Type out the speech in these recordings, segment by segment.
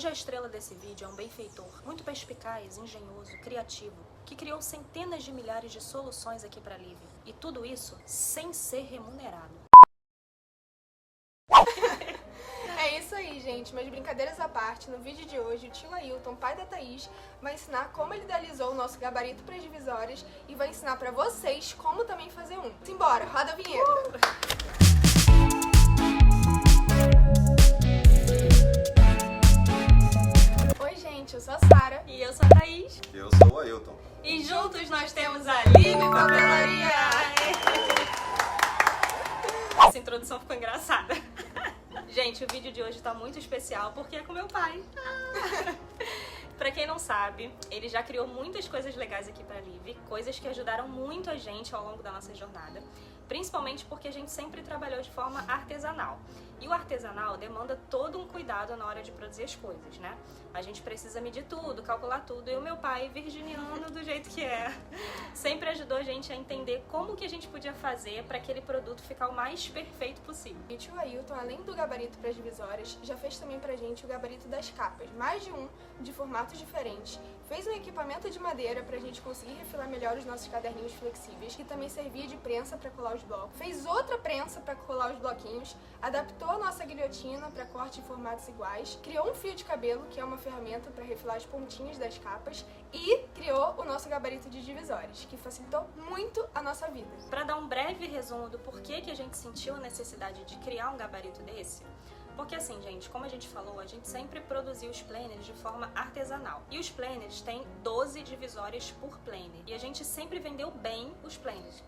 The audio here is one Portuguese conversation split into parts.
Hoje a estrela desse vídeo é um benfeitor, muito perspicaz, engenhoso, criativo, que criou centenas de milhares de soluções aqui para a Livy. E tudo isso sem ser remunerado. É isso aí, gente, mas brincadeiras à parte, no vídeo de hoje o tio Ailton, pai da Thaís, vai ensinar como ele idealizou o nosso gabarito para as divisórias e vai ensinar para vocês como também fazer um. Simbora, roda a vinheta! Oi, gente, eu sou a Sara. E eu sou a Thaís. E eu sou o Ailton. E juntos nós temos a Livy Papelaria! Essa introdução ficou engraçada. Gente, o vídeo de hoje tá muito especial porque é com meu pai. Pra quem não sabe, ele já criou muitas coisas legais aqui pra Livy, coisas que ajudaram muito a gente ao longo da nossa jornada, principalmente porque a gente sempre trabalhou de forma artesanal. E o artesanal demanda todo um cuidado na hora de produzir as coisas, né? A gente precisa medir tudo, calcular tudo, e o meu pai, virginiano do jeito que é, sempre ajudou a gente a entender como que a gente podia fazer para aquele produto ficar o mais perfeito possível. E o tio Ailton, além do gabarito para as divisórias, já fez também pra gente o gabarito das capas, mais de um, de formatos diferentes. Fez um equipamento de madeira pra gente conseguir refilar melhor os nossos caderninhos flexíveis, que também servia de prensa para colar os blocos. Fez outra prensa para colar os bloquinhos, adaptou a nossa guilhotina para corte em formatos iguais, criou um fio de cabelo, que é uma ferramenta para refilar as pontinhas das capas, e criou o nosso gabarito de divisórias, que facilitou muito a nossa vida. Para dar um breve resumo do porquê que a gente sentiu a necessidade de criar um gabarito desse, porque assim, gente, como a gente falou, a gente sempre produziu os planners de forma artesanal. E os planners têm 12 divisórias por planner. E a gente sempre vendeu bem os planners.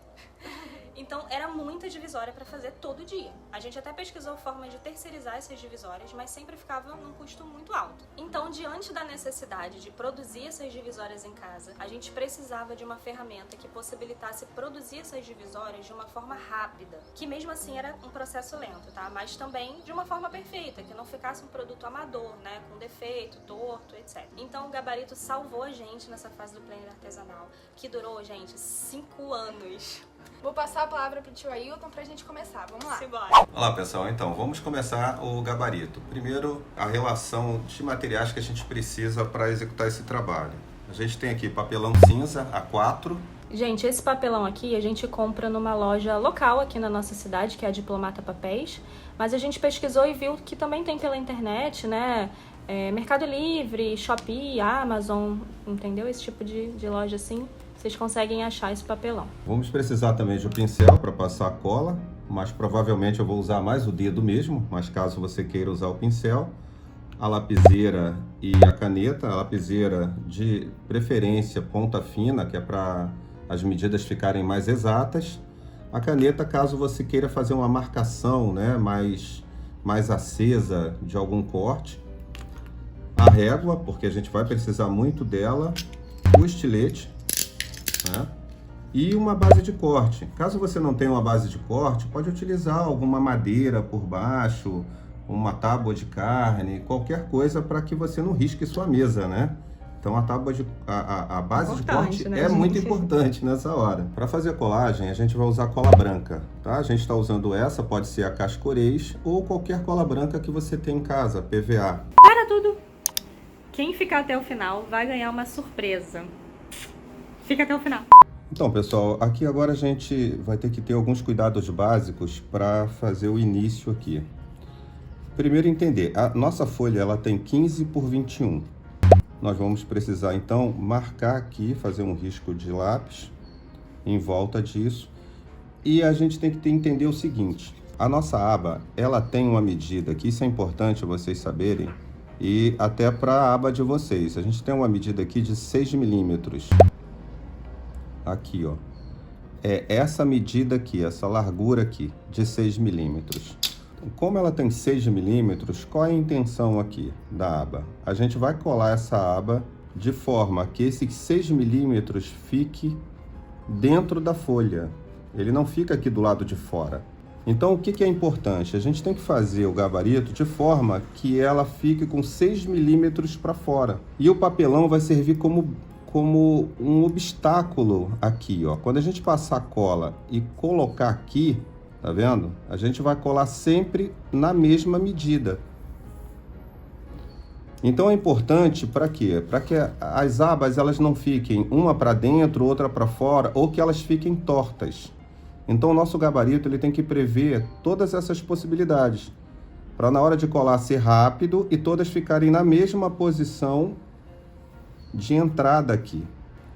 Então era muita divisória para fazer todo dia. A gente até pesquisou formas de terceirizar essas divisórias, mas sempre ficava num custo muito alto. Então, diante da necessidade de produzir essas divisórias em casa, a gente precisava de uma ferramenta que possibilitasse produzir essas divisórias de uma forma rápida, que mesmo assim era um processo lento, tá? Mas também de uma forma perfeita, que não ficasse um produto amador, né? Com defeito, torto, etc. Então o gabarito salvou a gente nessa fase do planner artesanal, que durou, gente, 5 anos. Vou passar a palavra pro tio Ailton pra gente começar, vamos lá. Simbora. Olá pessoal, então vamos começar o gabarito. Primeiro, a relação de materiais que a gente precisa para executar esse trabalho. A gente tem aqui papelão cinza A4. Gente, esse papelão aqui a gente compra numa loja local aqui na nossa cidade, que é a Diplomata Papéis, mas a gente pesquisou e viu que também tem pela internet, né? Mercado Livre, Shopee, Amazon, entendeu? Esse tipo de loja assim, vocês conseguem achar esse papelão. Vamos precisar também de um pincel para passar a cola, mas provavelmente eu vou usar mais o dedo mesmo, mas caso você queira usar o pincel, a lapiseira e a caneta, a lapiseira de preferência ponta fina, que é para as medidas ficarem mais exatas, a caneta caso você queira fazer uma marcação, né, mais acesa de algum corte, a régua, porque a gente vai precisar muito dela, o estilete, né? E uma base de corte. Caso você não tenha uma base de corte, pode utilizar alguma madeira por baixo, uma tábua de carne, qualquer coisa para que você não risque sua mesa, né? Então a base de corte né, é gente? muito importante nessa hora. Para fazer a colagem, a gente vai usar cola branca, tá? A gente está usando essa, pode ser a Cascorês ou qualquer cola branca que você tem em casa, PVA. Para tudo! Quem ficar até o final vai ganhar uma surpresa. Fica até o final. Então, pessoal, aqui agora a gente vai ter que ter alguns cuidados básicos para fazer o início aqui. Primeiro, entender, a nossa folha ela tem 15 por 21. Nós vamos precisar, então, marcar aqui, fazer um risco de lápis em volta disso. E a gente tem que entender o seguinte, a nossa aba, ela tem uma medida aqui, isso é importante vocês saberem, e até para a aba de vocês. A gente tem uma medida aqui de 6 milímetros. Aqui, ó. É essa medida aqui, essa largura aqui, de 6 milímetros. Como ela tem 6 milímetros, qual é a intenção aqui da aba? A gente vai colar essa aba de forma que esses 6 milímetros fique dentro da folha. Ele não fica aqui do lado de fora. Então, o que é importante? A gente tem que fazer o gabarito de forma que ela fique com 6 milímetros para fora. E o papelão vai servir como um obstáculo aqui, ó. Quando a gente passar a cola e colocar aqui, tá vendo? A gente vai colar sempre na mesma medida. Então é importante para quê? Para que as abas elas não fiquem uma para dentro, outra para fora, ou que elas fiquem tortas. Então o nosso gabarito ele tem que prever todas essas possibilidades, para na hora de colar ser rápido e todas ficarem na mesma posição de entrada aqui.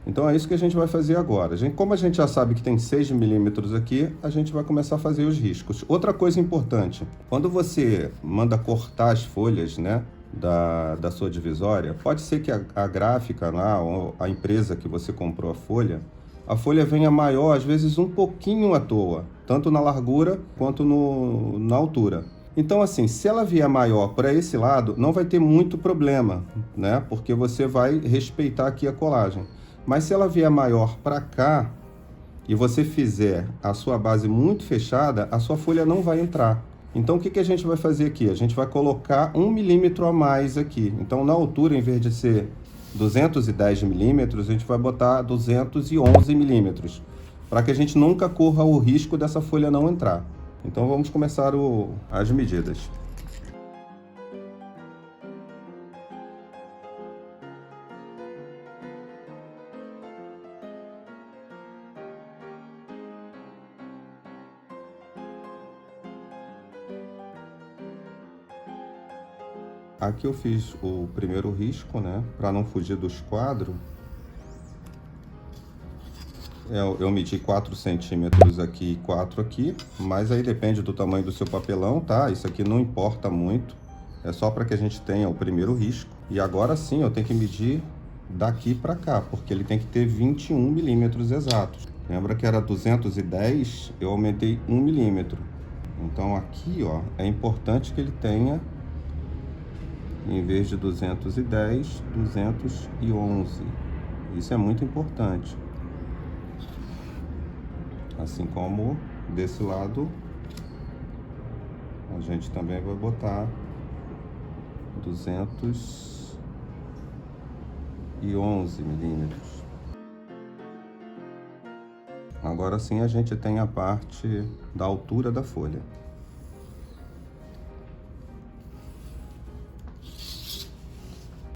Então é isso que a gente vai fazer agora. Como a gente já sabe que tem 6 milímetros aqui, a gente vai começar a fazer os riscos. Outra coisa importante, quando você manda cortar as folhas, né, da sua divisória, pode ser que a gráfica lá, ou a empresa que você comprou a folha venha maior, às vezes um pouquinho à toa, tanto na largura quanto na altura. Então, assim, se ela vier maior para esse lado, não vai ter muito problema, né? Porque você vai respeitar aqui a colagem. Mas se ela vier maior para cá e você fizer a sua base muito fechada, a sua folha não vai entrar. Então, o que a gente vai fazer aqui? A gente vai colocar 1 milímetro a mais aqui. Então, na altura, em vez de ser 210 milímetros, a gente vai botar 211 milímetros, para que a gente nunca corra o risco dessa folha não entrar. Então, vamos começar as medidas. Aqui eu fiz o primeiro risco, né? Para não fugir dos quadros. Eu medi 4 centímetros aqui e 4 aqui, mas aí depende do tamanho do seu papelão, tá? Isso aqui não importa muito, é só para que a gente tenha o primeiro risco. E agora sim eu tenho que medir daqui para cá, porque ele tem que ter 21 milímetros exatos. Lembra que era 210, eu aumentei 1 milímetro. Então aqui, ó, é importante que ele tenha, em vez de 210, 211. Isso é muito importante. Assim como desse lado, a gente também vai botar 211 milímetros. Agora sim a gente tem a parte da altura da folha.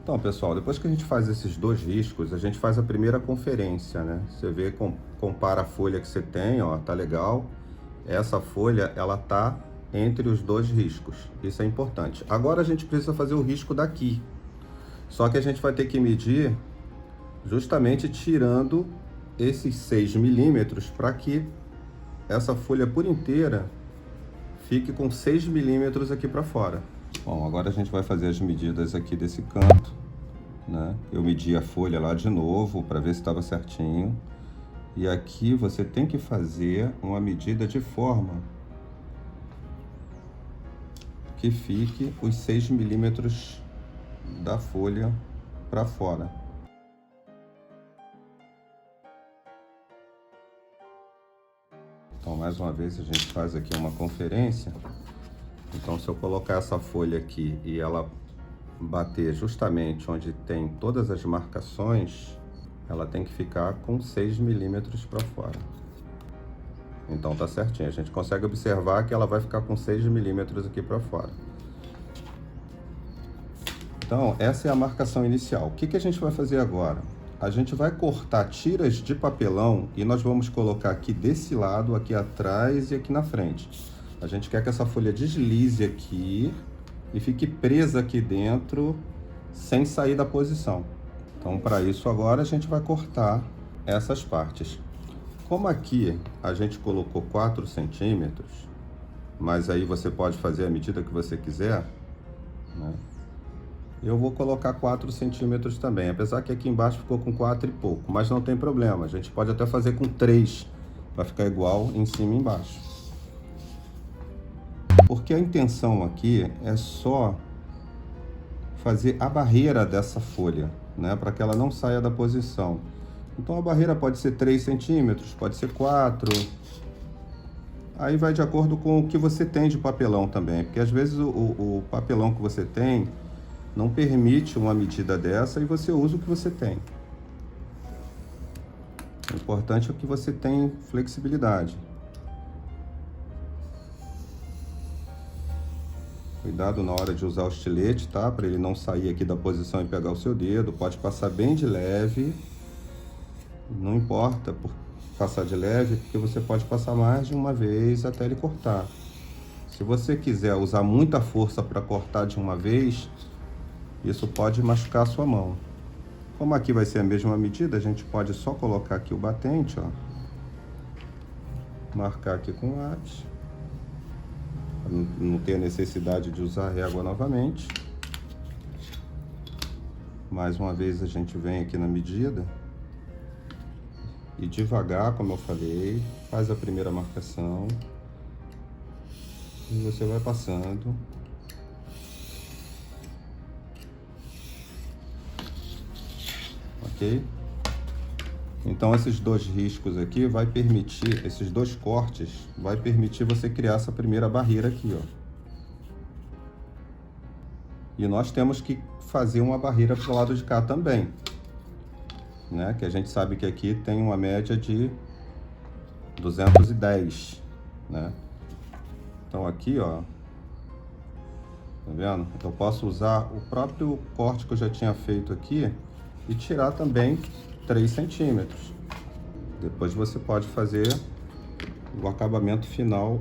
Então, pessoal, depois que a gente faz esses dois riscos, a gente faz a primeira conferência, né? Você vê, compara a folha que você tem, ó, tá legal. Essa folha, ela tá entre os dois riscos. Isso é importante. Agora a gente precisa fazer o risco daqui. Só que a gente vai ter que medir justamente tirando esses 6 milímetros para que essa folha por inteira fique com 6 milímetros aqui para fora. Bom, agora a gente vai fazer as medidas aqui desse canto, né? Eu medi a folha lá de novo para ver se estava certinho. E aqui você tem que fazer uma medida de forma que fique os 6 milímetros da folha para fora. Então, mais uma vez, a gente faz aqui uma conferência. Então, se eu colocar essa folha aqui e ela bater justamente onde tem todas as marcações, ela tem que ficar com 6 milímetros para fora. Então, tá certinho. A gente consegue observar que ela vai ficar com 6 milímetros aqui para fora. Então, essa é a marcação inicial. O que a gente vai fazer agora? A gente vai cortar tiras de papelão e nós vamos colocar aqui desse lado, aqui atrás e aqui na frente. A gente quer que essa folha deslize aqui e fique presa aqui dentro, sem sair da posição. Então, para isso agora a gente vai cortar essas partes. Como aqui a gente colocou 4 centímetros, mas aí você pode fazer a medida que você quiser, né? Eu vou colocar 4 centímetros também, apesar que aqui embaixo ficou com 4 e pouco, mas não tem problema, a gente pode até fazer com 3, vai ficar igual em cima e embaixo. Porque a intenção aqui é só fazer a barreira dessa folha, né, para que ela não saia da posição. Então a barreira pode ser 3 centímetros, pode ser 4. Aí vai de acordo com o que você tem de papelão também, porque às vezes o papelão que você tem não permite uma medida dessa e você usa o que você tem. O importante é que você tem flexibilidade. Cuidado na hora de usar o estilete, tá? Para ele não sair aqui da posição e pegar o seu dedo. Pode passar bem de leve. Não importa por passar de leve, porque você pode passar mais de uma vez até ele cortar. Se você quiser usar muita força para cortar de uma vez, isso pode machucar a sua mão. Como aqui vai ser a mesma medida, a gente pode só colocar aqui o batente, ó. Marcar aqui com o lápis. Não ter a necessidade de usar a régua novamente. Mais uma vez a gente vem aqui na medida. E devagar, como eu falei, faz a primeira marcação. E você vai passando. Ok? Então esses dois riscos aqui vai permitir, esses dois cortes, vai permitir você criar essa primeira barreira aqui, ó. E nós temos que fazer uma barreira pro lado de cá também, né? Que a gente sabe que aqui tem uma média de 210, né? Então aqui, ó, tá vendo? Eu posso usar o próprio corte que eu já tinha feito aqui e tirar também 3 centímetros. Depois você pode fazer o acabamento final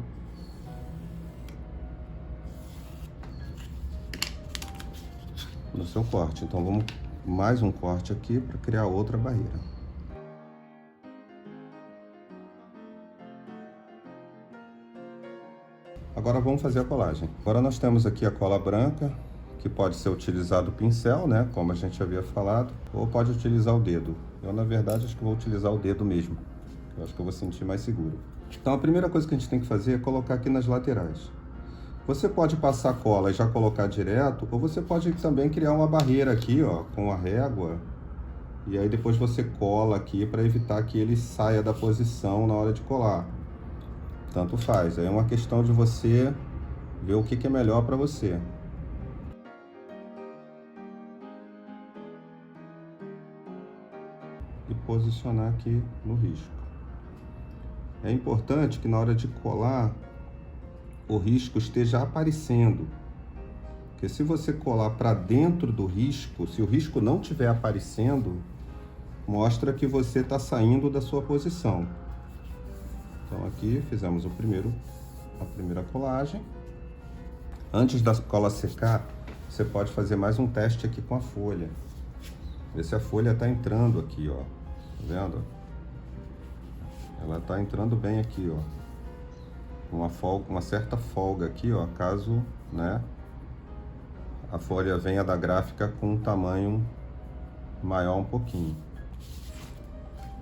no seu corte. Então vamos mais um corte aqui para criar outra barreira. Agora vamos fazer a colagem. Agora nós temos aqui a cola branca, que pode ser utilizado o pincel, né, como a gente havia falado, ou pode utilizar o dedo. Eu, na verdade, acho que vou utilizar o dedo mesmo. Eu acho que eu vou sentir mais seguro. Então, a primeira coisa que a gente tem que fazer é colocar aqui nas laterais. Você pode passar cola e já colocar direto, ou você pode também criar uma barreira aqui, ó, com a régua. E aí depois você cola aqui para evitar que ele saia da posição na hora de colar. Tanto faz. Aí é uma questão de você ver o que é melhor para você. E posicionar aqui no risco. É importante que na hora de colar o risco esteja aparecendo, porque se você colar para dentro do risco, se o risco não estiver aparecendo, mostra que você está saindo da sua posição. Então aqui fizemos a primeira colagem. Antes da cola secar, você pode fazer mais um teste aqui com a folha. Ver se a folha está entrando aqui, ó. Tá vendo? Ela está entrando bem aqui, ó. Uma certa folga aqui, ó, caso, né, a folha venha da gráfica com um tamanho maior um pouquinho.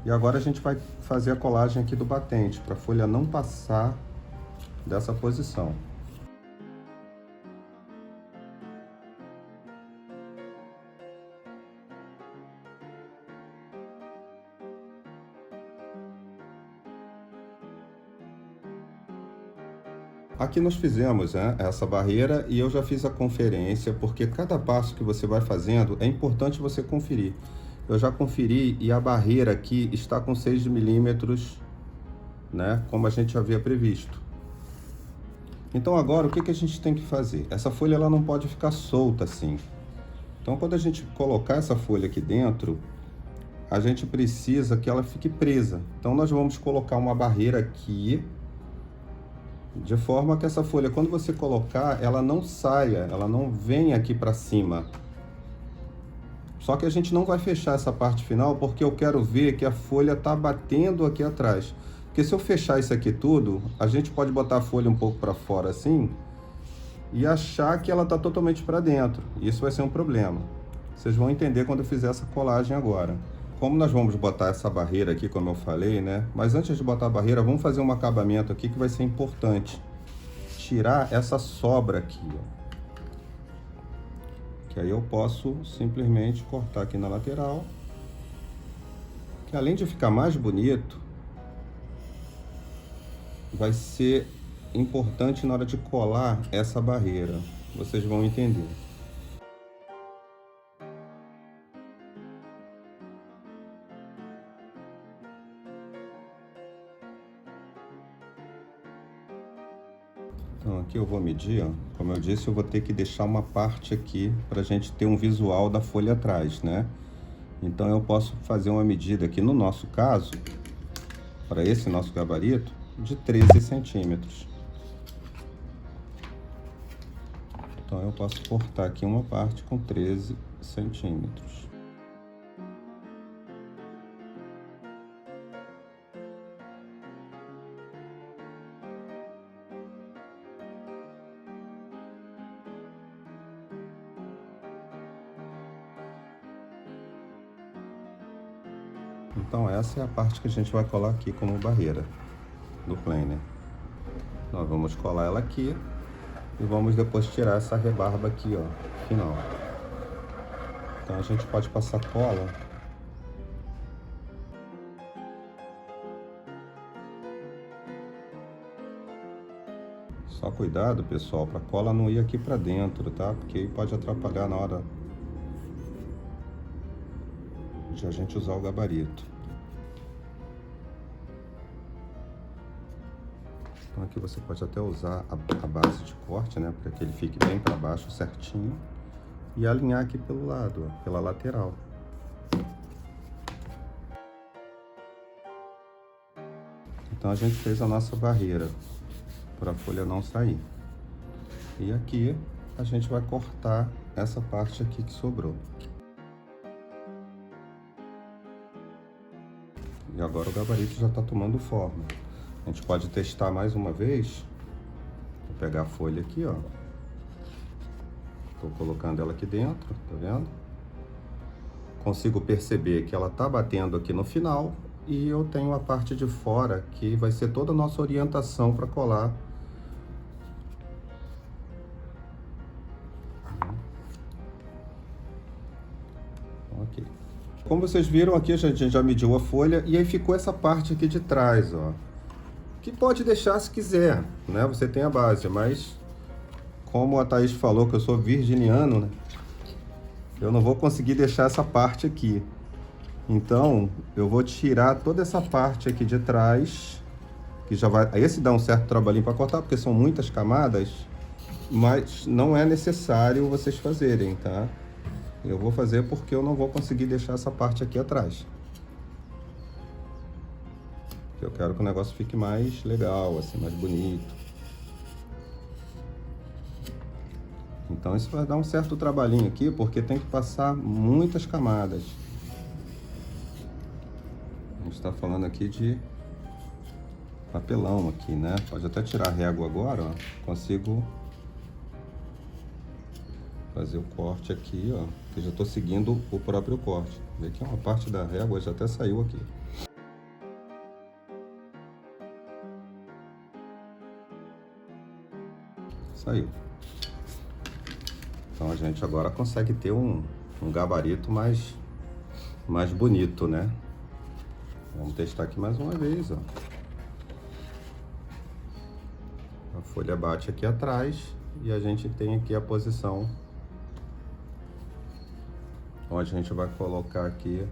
E agora a gente vai fazer a colagem aqui do batente, para a folha não passar dessa posição. Aqui nós fizemos, né, essa barreira e eu já fiz a conferência, porque cada passo que você vai fazendo é importante você conferir. Eu já conferi e a barreira aqui está com 6 milímetros, né, como a gente havia previsto. Então agora o que a gente tem que fazer? Essa folha ela não pode ficar solta assim. Então quando a gente colocar essa folha aqui dentro, a gente precisa que ela fique presa. Então nós vamos colocar uma barreira aqui, de forma que essa folha, quando você colocar, ela não saia, ela não venha aqui para cima. Só que a gente não vai fechar essa parte final, porque eu quero ver que a folha tá batendo aqui atrás. Porque se eu fechar isso aqui tudo, a gente pode botar a folha um pouco para fora assim e achar que ela tá totalmente para dentro. Isso vai ser um problema. Vocês vão entender quando eu fizer essa colagem agora. Como nós vamos botar essa barreira aqui, como eu falei, né? Mas antes de botar a barreira, vamos fazer um acabamento aqui que vai ser importante. Tirar essa sobra aqui, ó. Que aí eu posso simplesmente cortar aqui na lateral. Que além de ficar mais bonito, vai ser importante na hora de colar essa barreira. Vocês vão entender. Então aqui eu vou medir, ó. Como eu disse, eu vou ter que deixar uma parte aqui para a gente ter um visual da folha atrás, né? Então eu posso fazer uma medida aqui, no nosso caso, para esse nosso gabarito, de 13 centímetros. Então eu posso cortar aqui uma parte com 13 centímetros. Então essa é a parte que a gente vai colar aqui como barreira do planner. Nós vamos colar ela aqui e vamos depois tirar essa rebarba aqui, ó, final. Então a gente pode passar cola. Só cuidado, pessoal, para a cola não ir aqui para dentro, tá? Porque aí pode atrapalhar na hora de a gente usar o gabarito. Então aqui você pode até usar a base de corte, né, para que ele fique bem para baixo certinho, e alinhar aqui pelo lado, ó, pela lateral. Então a gente fez a nossa barreira para a folha não sair. E aqui a gente vai cortar essa parte aqui que sobrou. E agora o gabarito já está tomando forma. A gente pode testar mais uma vez. Vou pegar a folha aqui, ó. Estou colocando ela aqui dentro, tá vendo? Consigo perceber que ela tá batendo aqui no final. E eu tenho a parte de fora, que vai ser toda a nossa orientação para colar. Ok. Como vocês viram aqui, a gente já mediu a folha e aí ficou essa parte aqui de trás, ó. Que pode deixar se quiser, né? Você tem a base, mas como a Thaís falou que eu sou virginiano, né? Eu não vou conseguir deixar essa parte aqui. Então, eu vou tirar toda essa parte aqui de trás, que já vai... Esse dá um certo trabalhinho para cortar, porque são muitas camadas, mas não é necessário vocês fazerem, tá? Eu vou fazer porque eu não vou conseguir deixar essa parte aqui atrás. Eu quero que o negócio fique mais legal, assim, mais bonito. Então isso vai dar um certo trabalhinho aqui, porque tem que passar muitas camadas. A gente está falando aqui de papelão aqui, né? Pode até tirar a régua agora, ó. Consigo fazer o corte aqui, ó. Que já estou seguindo o próprio corte. Vê que uma parte da régua já até saiu aqui. Saiu. Então a gente agora consegue ter um gabarito mais bonito, né? Vamos testar aqui mais uma vez, ó. A folha bate aqui atrás e a gente tem aqui a posição onde a gente vai colocar aqui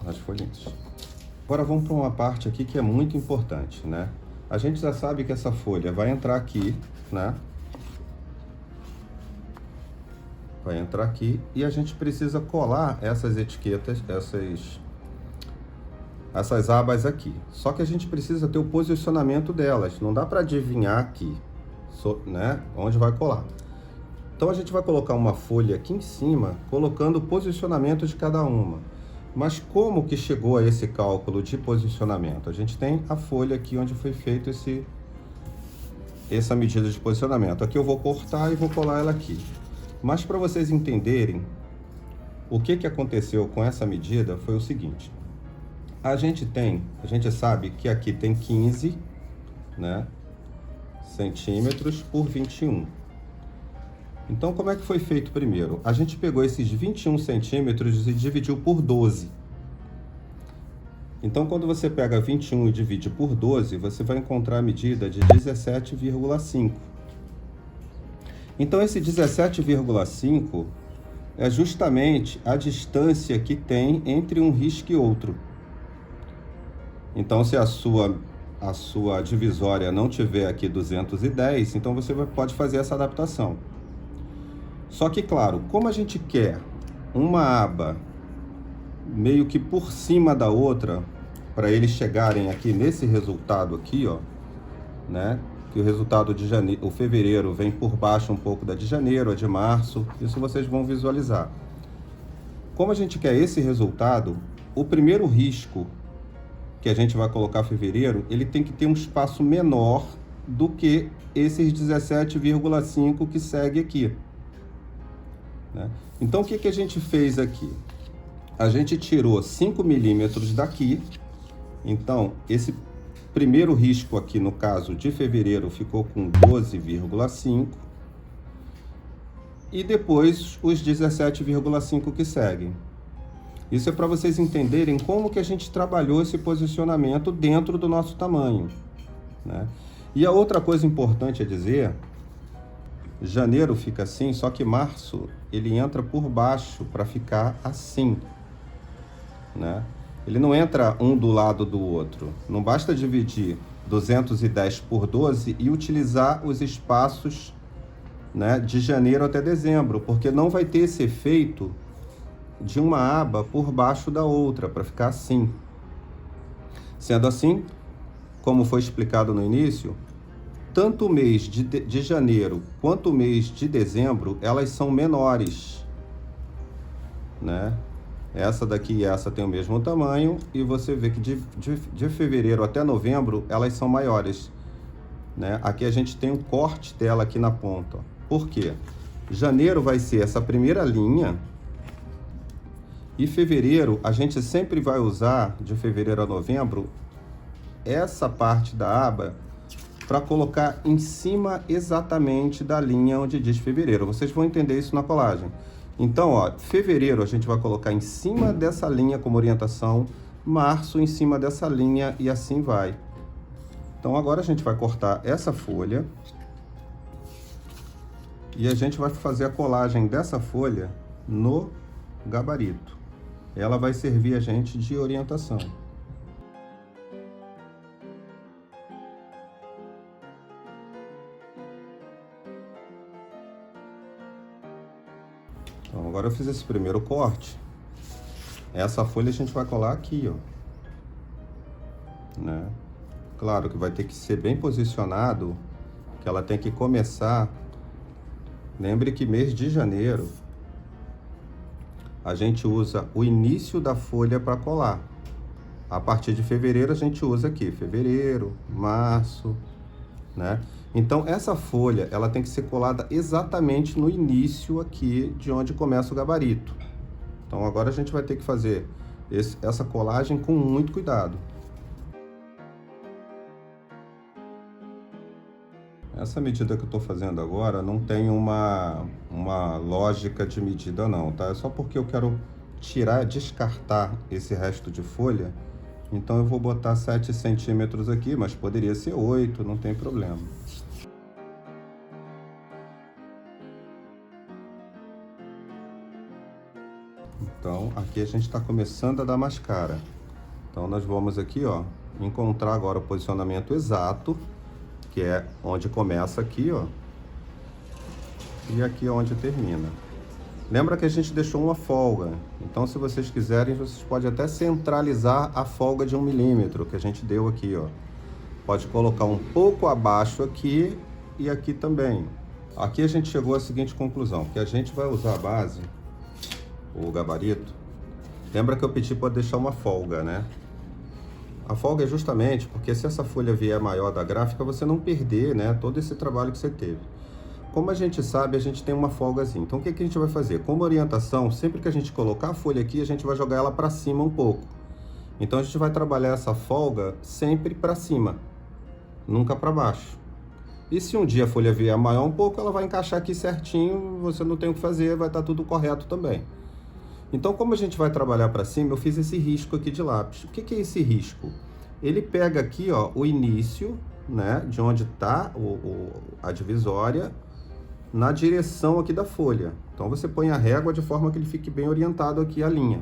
as folhinhas. Agora vamos para uma parte aqui que é muito importante, né? A gente já sabe que essa folha vai entrar aqui, né? Vai entrar aqui e a gente precisa colar essas etiquetas, essas abas aqui. Só que a gente precisa ter o posicionamento delas. Não dá para adivinhar aqui, né? Onde vai colar. Então a gente vai colocar uma folha aqui em cima, colocando o posicionamento de cada uma. Mas como que chegou a esse cálculo de posicionamento? A gente tem a folha aqui onde foi feito essa medida de posicionamento. Aqui eu vou cortar e vou colar ela aqui. Mas para vocês entenderem o que aconteceu com essa medida foi o seguinte. A gente sabe que aqui tem 15, né, centímetros por 21. Então, como é que foi feito primeiro? A gente pegou esses 21 centímetros e dividiu por 12. Então, quando você pega 21 e divide por 12, você vai encontrar a medida de 17,5. Então, esse 17,5 é justamente a distância que tem entre um risco e outro. Então, se a sua a sua divisória não tiver aqui 210, então você pode fazer essa adaptação. Só que, claro, como a gente quer uma aba meio que por cima da outra, para eles chegarem aqui nesse resultado aqui, ó, né? Que o resultado de janeiro, o fevereiro vem por baixo um pouco da de janeiro, a de março, isso vocês vão visualizar. Como a gente quer esse resultado, o primeiro risco que a gente vai colocar fevereiro, ele tem que ter um espaço menor do que esses 17,5 que segue aqui, né? Então, o que que a gente fez aqui? A gente tirou 5 milímetros daqui, então esse primeiro risco aqui, no caso de fevereiro, ficou com 12,5 e depois os 17,5 que seguem. Isso é para vocês entenderem como que a gente trabalhou esse posicionamento dentro do nosso tamanho, né? E a outra coisa importante a dizer, janeiro fica assim, só que março ele entra por baixo para ficar assim, né? Ele não entra um do lado do outro. Não basta dividir 210 por 12 e utilizar os espaços, né, de janeiro até dezembro, porque não vai ter esse efeito de uma aba por baixo da outra, para ficar assim. Sendo assim, como foi explicado no início, tanto o mês de janeiro quanto o mês de dezembro, elas são menores, né? Essa daqui e essa tem o mesmo tamanho, e você vê que de fevereiro até novembro, elas são maiores, né? Aqui a gente tem um corte dela aqui na ponta. Por quê? Janeiro vai ser essa primeira linha, e fevereiro, a gente sempre vai usar, de fevereiro a novembro, essa parte da aba para colocar em cima exatamente da linha onde diz fevereiro. Vocês vão entender isso na colagem. Então, ó, fevereiro a gente vai colocar em cima dessa linha como orientação, março em cima dessa linha e assim vai. Então, agora a gente vai cortar essa folha e a gente vai fazer a colagem dessa folha no gabarito. Ela vai servir a gente de orientação. Então, agora eu fiz esse primeiro corte. Essa folha a gente vai colar aqui, ó, né? Claro que vai ter que ser bem posicionado, que ela tem que começar. Lembre que mês de janeiro a gente usa o início da folha para colar. A partir de fevereiro a gente usa aqui, fevereiro, março, né? Então essa folha, ela tem que ser colada exatamente no início aqui de onde começa o gabarito. Então agora a gente vai ter que fazer essa colagem com muito cuidado. Essa medida que eu estou fazendo agora não tem uma lógica de medida não, tá? É só porque eu quero descartar esse resto de folha. Então eu vou botar 7 centímetros aqui, mas poderia ser 8, não tem problema. Então aqui a gente está começando a dar mascara. Então nós vamos aqui, ó, encontrar agora o posicionamento exato, que é onde começa aqui, ó, e aqui é onde termina. Lembra que a gente deixou uma folga, então se vocês quiserem, vocês podem até centralizar a folga de 1 milímetro que a gente deu aqui, ó. Pode colocar um pouco abaixo aqui e aqui também. Aqui a gente chegou à seguinte conclusão, que a gente vai usar a base, o gabarito. Lembra que eu pedi para deixar uma folga, né? A folga é justamente porque se essa folha vier maior da gráfica, você não perder, né, todo esse trabalho que você teve. Como a gente sabe, a gente tem uma folgazinha. Então, o que a gente vai fazer? Como orientação, sempre que a gente colocar a folha aqui, a gente vai jogar ela para cima um pouco. Então, a gente vai trabalhar essa folga sempre para cima, nunca para baixo. E se um dia a folha vier maior um pouco, ela vai encaixar aqui certinho, você não tem o que fazer, vai estar tudo correto também. Então, como a gente vai trabalhar para cima, eu fiz esse risco aqui de lápis. O que é esse risco? Ele pega aqui, ó, o início, né, de onde está a divisória, na direção aqui da folha. Então você põe a régua de forma que ele fique bem orientado aqui a linha,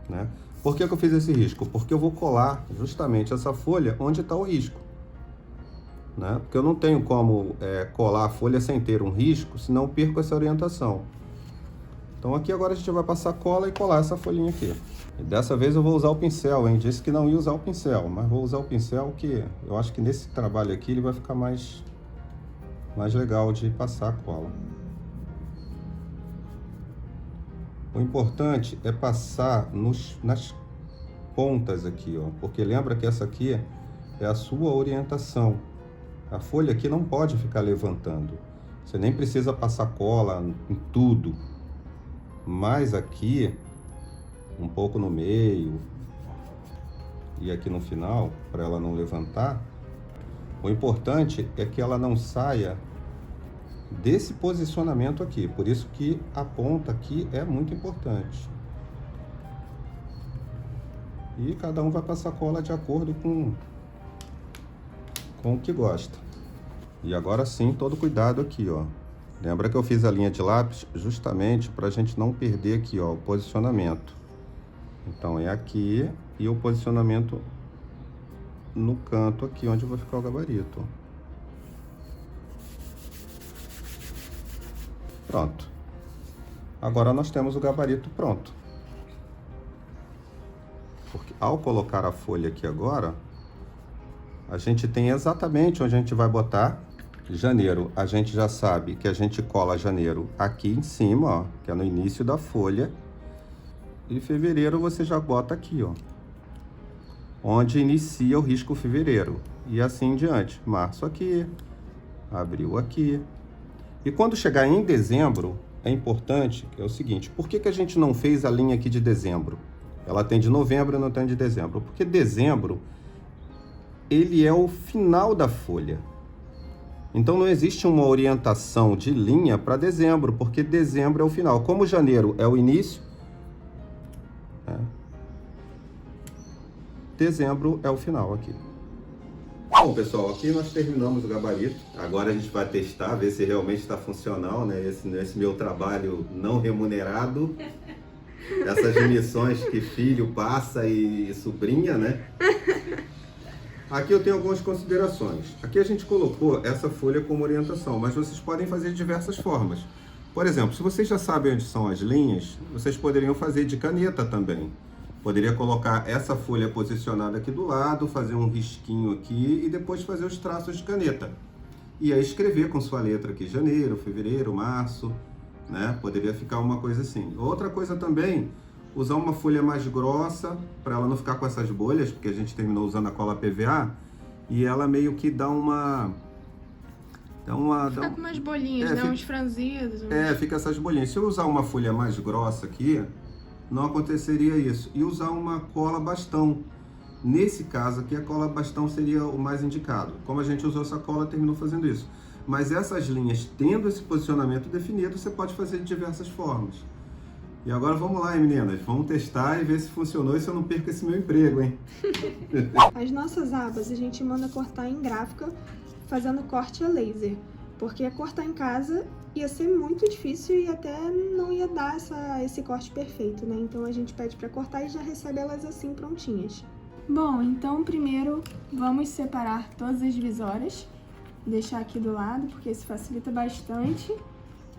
né? Por que eu fiz esse risco? Porque eu vou colar justamente essa folha onde está o risco, né? Porque eu não tenho como colar a folha sem ter um risco, senão eu perco essa orientação. Então aqui agora a gente vai passar cola e colar essa folhinha aqui. E dessa vez eu vou usar o pincel, hein? Disse que não ia usar o pincel, mas vou usar o pincel que eu acho que nesse trabalho aqui ele vai ficar mais legal de passar a cola. O importante é passar nas pontas aqui, ó, porque lembra que essa aqui é a sua orientação. A folha aqui não pode ficar levantando. Você nem precisa passar cola em tudo, mas aqui, um pouco no meio e aqui no final, para ela não levantar, o importante é que ela não saia desse posicionamento aqui. Por isso que a ponta aqui é muito importante. E cada um vai passar cola de acordo com o que gosta. E agora sim, todo cuidado aqui, ó. Lembra que eu fiz a linha de lápis justamente para a gente não perder aqui, ó, o posicionamento. Então é aqui e o posicionamento no canto aqui onde vai ficar o gabarito. Pronto. Agora nós temos o gabarito pronto. Porque ao colocar a folha aqui agora, a gente tem exatamente onde a gente vai botar janeiro. A gente já sabe que a gente cola janeiro aqui em cima, ó, que é no início da folha. E fevereiro você já bota aqui, ó, onde inicia o risco fevereiro. E assim em diante. Março aqui, abril aqui. E quando chegar em dezembro, é importante, que é o seguinte, por que a gente não fez a linha aqui de dezembro? Ela tem de novembro e não tem de dezembro. Porque dezembro, ele é o final da folha. Então não existe uma orientação de linha para dezembro, porque dezembro é o final. Como janeiro é o início, dezembro é o final aqui. Bom, pessoal, aqui nós terminamos o gabarito. Agora a gente vai testar, ver se realmente está funcional, né? Esse meu trabalho não remunerado. Essas missões que filho passa e sobrinha, né? Aqui eu tenho algumas considerações. Aqui a gente colocou essa folha como orientação, mas vocês podem fazer de diversas formas. Por exemplo, se vocês já sabem onde são as linhas, vocês poderiam fazer de caneta também. Poderia colocar essa folha posicionada aqui do lado, fazer um risquinho aqui e depois fazer os traços de caneta. E aí escrever com sua letra aqui, janeiro, fevereiro, março, né? Poderia ficar uma coisa assim. Outra coisa também, usar uma folha mais grossa, para ela não ficar com essas bolhas, porque a gente terminou usando a cola PVA, e ela meio que dá uma... Fica com umas bolinhas, né? Uns franzidos. Fica essas bolinhas. Se eu usar uma folha mais grossa aqui, não aconteceria isso. E usar uma cola bastão. Nesse caso aqui, a cola bastão seria o mais indicado. Como a gente usou essa cola, terminou fazendo isso. Mas essas linhas, tendo esse posicionamento definido, você pode fazer de diversas formas. E agora vamos lá, hein, meninas? Vamos testar e ver se funcionou e se eu não perco esse meu emprego, hein? As nossas abas a gente manda cortar em gráfica, fazendo corte a laser. Porque cortar em casa ia ser muito difícil e até não ia dar esse corte perfeito, né? Então a gente pede para cortar e já recebe elas assim prontinhas. Bom, então primeiro vamos separar todas as divisórias, deixar aqui do lado, porque isso facilita bastante,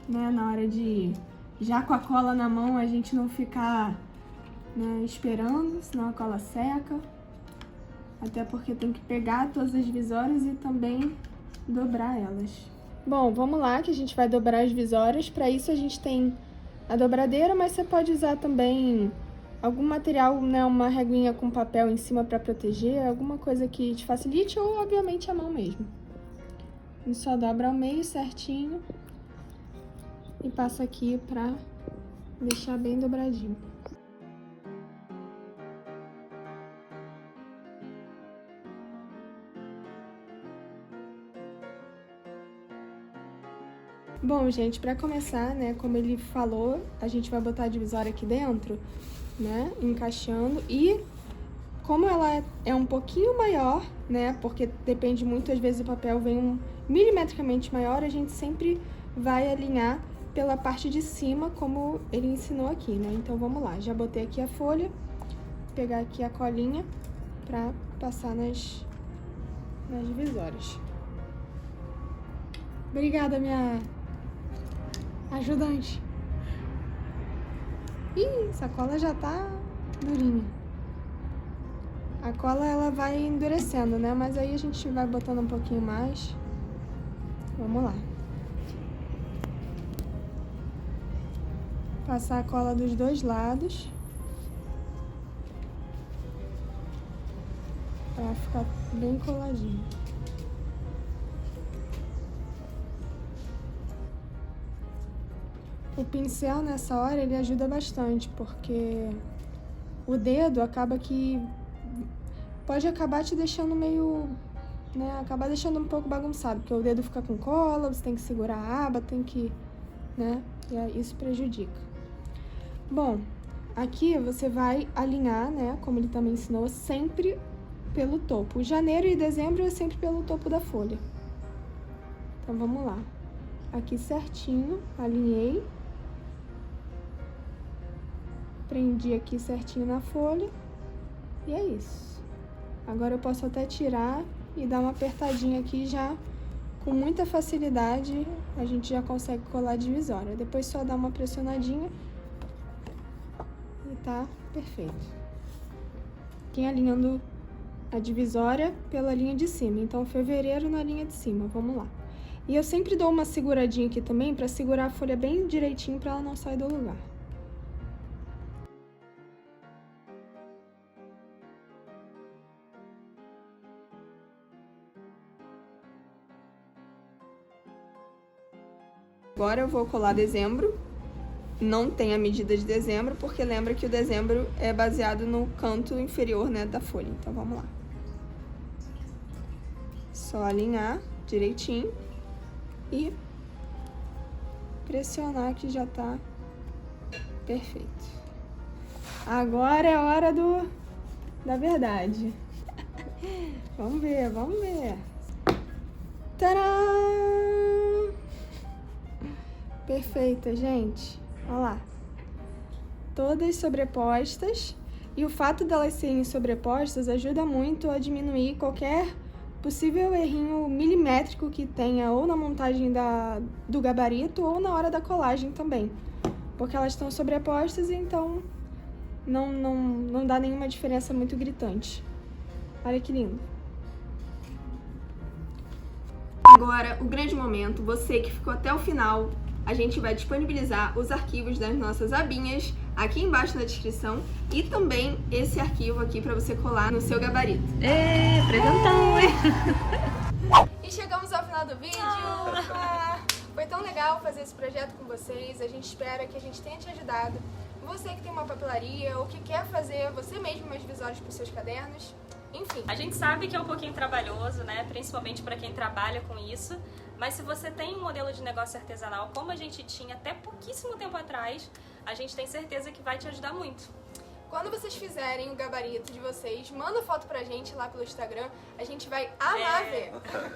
né? Na hora de, já com a cola na mão, a gente não ficar, né, esperando, senão a cola seca. Até porque tem que pegar todas as divisórias e também dobrar elas. Bom, vamos lá que a gente vai dobrar as divisórias. Para isso a gente tem a dobradeira, mas você pode usar também algum material, né, uma reguinha com papel em cima para proteger, alguma coisa que te facilite ou, obviamente, a mão mesmo. A gente só dobra ao meio certinho e passa aqui para deixar bem dobradinho. Bom, gente, para começar, né, como ele falou, a gente vai botar a divisória aqui dentro, né, encaixando, e como ela é um pouquinho maior, né, porque depende muito, às vezes o papel vem milimetricamente maior, a gente sempre vai alinhar pela parte de cima, como ele ensinou aqui, né, então vamos lá, já botei aqui a folha, pegar aqui a colinha pra passar nas divisórias. Obrigada, minha ajudante. Ih, essa cola já tá durinha. A cola, ela vai endurecendo, né? Mas aí a gente vai botando um pouquinho mais. Vamos lá. Passar a cola dos dois lados. Pra ficar bem coladinho. O pincel nessa hora ele ajuda bastante, porque o dedo acaba que pode acabar te deixando meio, né, acabar deixando um pouco bagunçado, porque o dedo fica com cola, você tem que segurar a aba, tem que, né, e aí isso prejudica. Bom, aqui você vai alinhar, né, como ele também ensinou, sempre pelo topo. Janeiro e dezembro é sempre pelo topo da folha. Então vamos lá. Aqui certinho, alinhei. Prendi aqui certinho na folha. E é isso. Agora eu posso até tirar e dar uma apertadinha aqui já. Com muita facilidade a gente já consegue colar a divisória. Depois só dá uma pressionadinha e tá perfeito. Aqui alinhando a divisória pela linha de cima. Então, fevereiro na linha de cima. Vamos lá. E eu sempre dou uma seguradinha aqui também para segurar a folha bem direitinho para ela não sair do lugar. Agora eu vou colar dezembro. Não tem a medida de dezembro, porque lembra que o dezembro é baseado no canto inferior, né, da folha. Então, vamos lá. Só alinhar direitinho e pressionar que já tá perfeito. Agora é a hora da verdade. Vamos ver, vamos ver. Tcharam! Perfeita, gente. Olha lá. Todas sobrepostas. E o fato delas serem sobrepostas ajuda muito a diminuir qualquer possível errinho milimétrico que tenha ou na montagem do gabarito ou na hora da colagem também. Porque elas estão sobrepostas, então não dá nenhuma diferença muito gritante. Olha que lindo. Agora, o grande momento, você que ficou até o final, a gente vai disponibilizar os arquivos das nossas abinhas aqui embaixo na descrição e também esse arquivo aqui para você colar no seu gabarito. Presentão! E chegamos ao final do vídeo. Foi tão legal fazer esse projeto com vocês. A gente espera que a gente tenha te ajudado. Você que tem uma papelaria ou que quer fazer você mesmo umas divisórias para os seus cadernos. Enfim. A gente sabe que é um pouquinho trabalhoso, né? Principalmente para quem trabalha com isso. Mas se você tem um modelo de negócio artesanal, como a gente tinha até pouquíssimo tempo atrás, a gente tem certeza que vai te ajudar muito. Quando vocês fizerem o gabarito de vocês, manda foto pra gente lá pelo Instagram. A gente vai amar ver.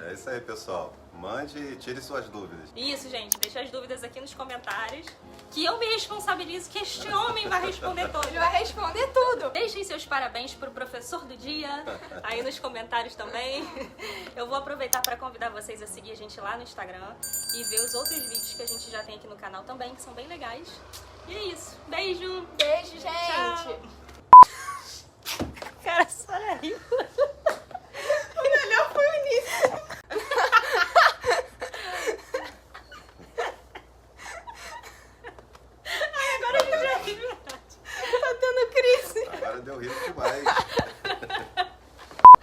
É isso aí, pessoal. Mande e tire suas dúvidas. Isso, gente. Deixa as dúvidas aqui nos comentários, que eu me responsabilizo, que este homem vai responder todas. Ele vai responder tudo. Deixem seus parabéns pro professor do dia aí nos comentários também. Eu vou aproveitar para convidar vocês a seguir a gente lá no Instagram e ver os outros vídeos que a gente já tem aqui no canal também, que são bem legais. E é isso. Beijo! Beijo, gente! Tchau. Cara, só riu. O melhor foi o início. Agora a gente já ri. Tá tendo crise. Agora deu rir demais.